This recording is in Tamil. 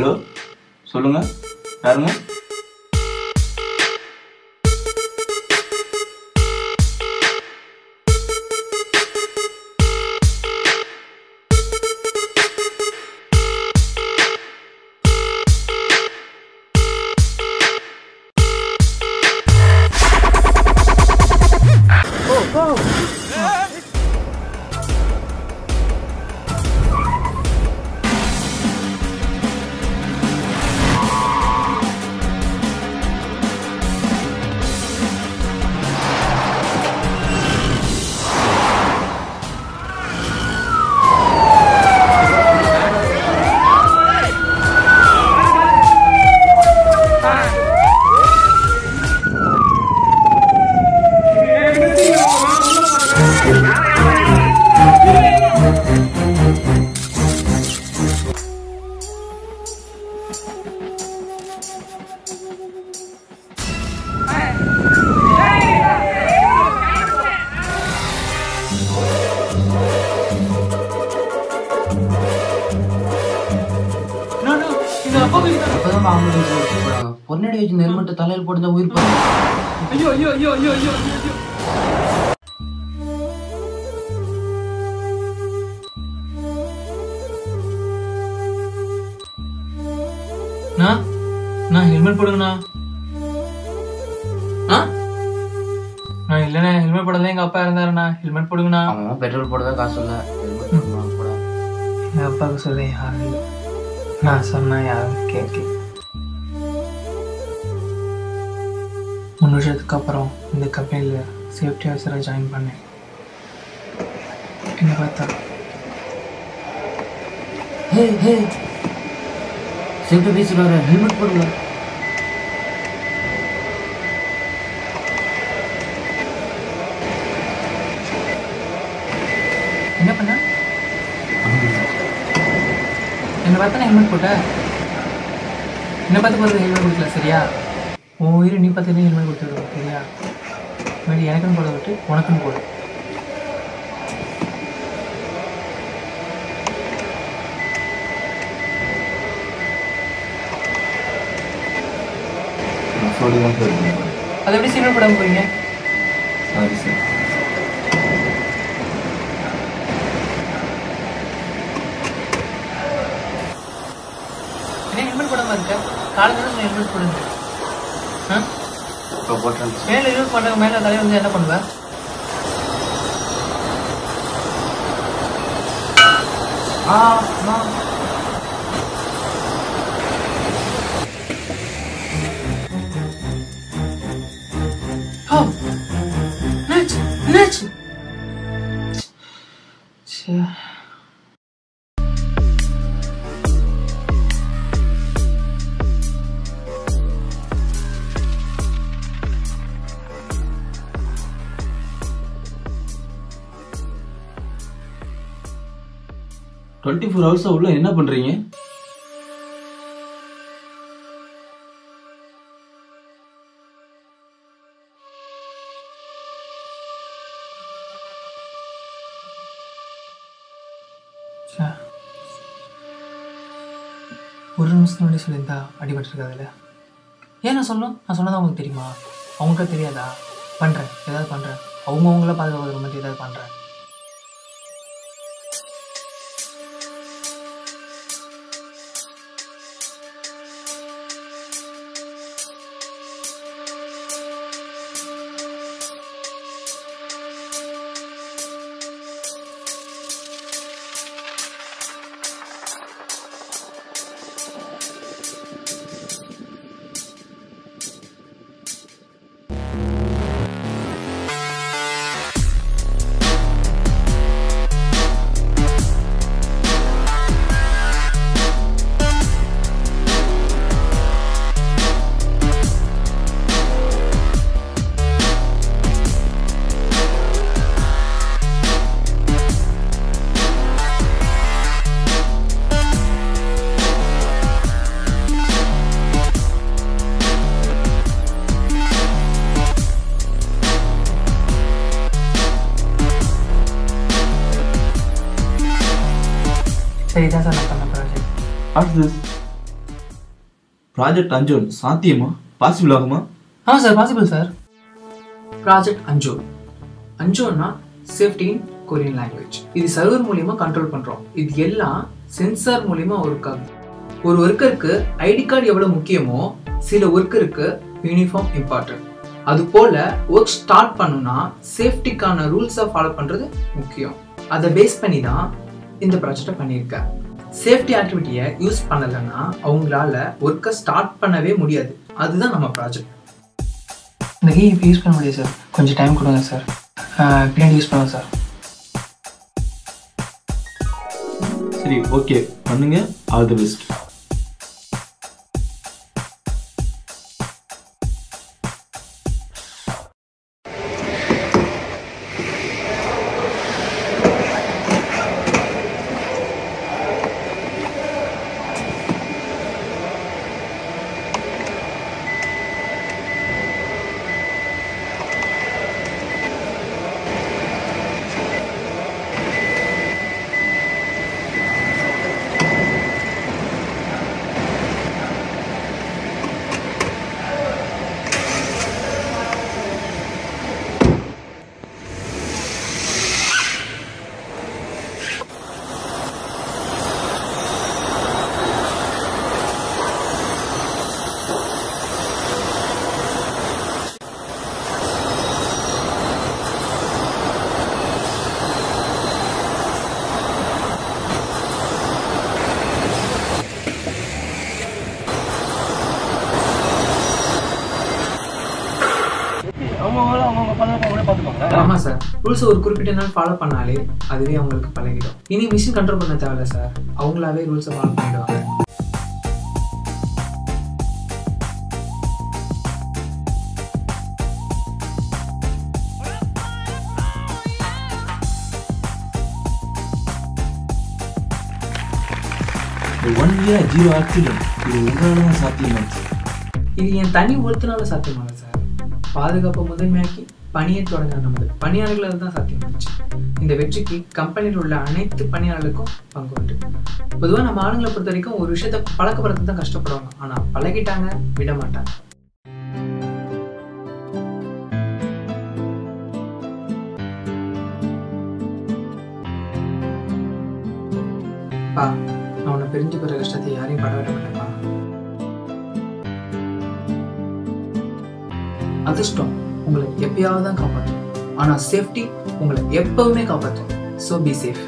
ஹலோ, சொல்லுங்க, யாருங்க? பொன்னடி வச்சு நெருமட்டு தலையில் போட்டு உயிர் போய் ஐயோ ஐயோ ஐயோ ஐயோ ஐயோ ஐயோ. ஹெல்மெட் போடுங்கண்ணா. இல்லண்ணா ஹெல்மெட் போடல, எங்க அப்பா இருந்தாருண்ணா. ஹெல்மெட் போடுங்கண்ணா. பெட்ரோல் போடவே காசு இல்ல. ஹெல்மெட் போட எங்க அப்பாவுக்கு சொல்ல யாரும் இல்லை. நான் சொன்னா யாரும் கேட்கல. 3 வருஷத்துக்கு அப்புறம் இந்த கம்பெனியில் சேஃப்டி ஆஃபீஸராக ஜாயின் பண்ணேன். என்ன பார்த்தா சேஃப்டி பேசுறாரு, ஹெல்மெட் போடுங்க. என்ன பண்ண? என்னை பார்த்தா ஹெல்மெட் போட்ட. என்னை பார்த்து போகிறது ஹெல்மெட் கொடுக்கல, சரியா? உன் உயிரை நீ பார்த்து ஹெல்மெட் கொடுத்துருவோம், சரியா? வேண்டி எனக்குன்னு போட விட்டு உனக்குன்னு போடு. அதை எப்படி சீக்கிரம் போடாமல் போறீங்க? Sorry sir. என்ன ஹெல்மெட் போடாமல் இருக்க? காலையில் ஹெல்மெட் போடுங்க. மேல யூஸ் பண்றாங்க, மேல தலையை வந்து என்ன பண்ணுவேன்? டுவெண்ட்டி 24 hours உள்ள என்ன பண்றீங்க? ஒரு நிமிஷம் முன்னாடி சொல்லியிருந்தா அடிபட்டுருக்காதுல்ல. ஏன் நான் சொல்லணும்? நான் சொன்னதான் அவங்களுக்கு தெரியுமா? அவங்களுக்கு தெரியாதா? பண்ணுறேன், ஏதாவது பண்ணுறேன். அவங்கள பாதுகாக்கிற மாதிரி ஏதாவது பண்ணுறேன். சரி, இதான் சார் நான் பண்ண ப்ராஜெக்ட். What's this? ப்ராஜெக்ட் அஞ்சோன் சாத்தியமா? பாசிபிள் ஆகுமா? ஆமாம் சார், பாசிபிள் சார். ப்ராஜெக்ட் அஞ்சோன். அஞ்சோன்னா சேஃப்டி இன் கொரியன் லாங்குவேஜ். இது சர்வர் மூலியமா கண்ட்ரோல் பண்றோம். இது எல்லாம் சென்சார் மூலியமா ஒர்க் ஆகும். ஒரு ஒர்க்கருக்கு ஐடி கார்டு எவ்வளவு முக்கியமோ சில ஒர்க்கருக்கு யூனிஃபார்ம் இம்பார்ட்டன்ட். அது போல ஒர்க் ஸ்டார்ட் பண்ணுனா சேஃப்டிக்கான ரூல்ஸை ஃபாலோ பண்றது முக்கியம். அதை பேஸ் பண்ணி தான் இந்த ப்ராஜெக்டை பண்ணியிருக்கேன். சேஃப்டி ஆக்டிவிட்டியை யூஸ் பண்ணலைன்னா அவங்களால ஒர்க்கை ஸ்டார்ட் பண்ணவே முடியாது. அதுதான் நம்ம ப்ராஜெக்ட். இந்த கீ இப்போ யூஸ் பண்ண முடியாது சார், கொஞ்சம் டைம் கொடுங்க சார், பின்னாடி யூஸ் பண்ணுங்க சார். சரி, ஓகே, பண்ணுங்க. All the best. ஆமா சார், ரூல்ஸ் ஒரு குறிப்பிட்ட நாள் ஃபாலோ பண்ணாலே அதுவே அவங்களுக்கு பழகிடும். இனி மிஷின் கண்ட்ரோல் பண்ண தேவையில்ல சார், அவங்களாவே ரூல்ஸை ஃபாலோ பண்ணிடுவாங்க. One year 0 accident. இது உங்களால தான் சாத்தியமாச்சு. இது என் தனி ஒருத்தனால சாத்தியமாகல சார். பாதுகாப்பை முதன்மையாக்கி பணியை தொடங்க நமது பணியாளர்களால் தான் சாத்தியமாச்சு. இந்த வெற்றிக்கு கம்பெனியில் உள்ள அனைத்து பணியாளர்களுக்கும் பங்கு உண்டு. பொதுவாக நம்ம ஆளுங்களை பொறுத்த வரைக்கும் ஒரு விஷயத்த பழக்கப்படுறது தான் கஷ்டப்படுவாங்க. ஆனால் பழகிட்டாங்க விட மாட்டாங்க. பா, நான் உன்னை பிரிஞ்சு போகிற கஷ்டத்தை யாரையும் பட விட மாட்டேன்ப்பா. அதிர்ஷ்டம் உங்களை எப்பயாவது தான் காப்பாற்றும், ஆனால் சேஃப்டி உங்களை எப்பவுமே காப்பாற்றும். So be safe.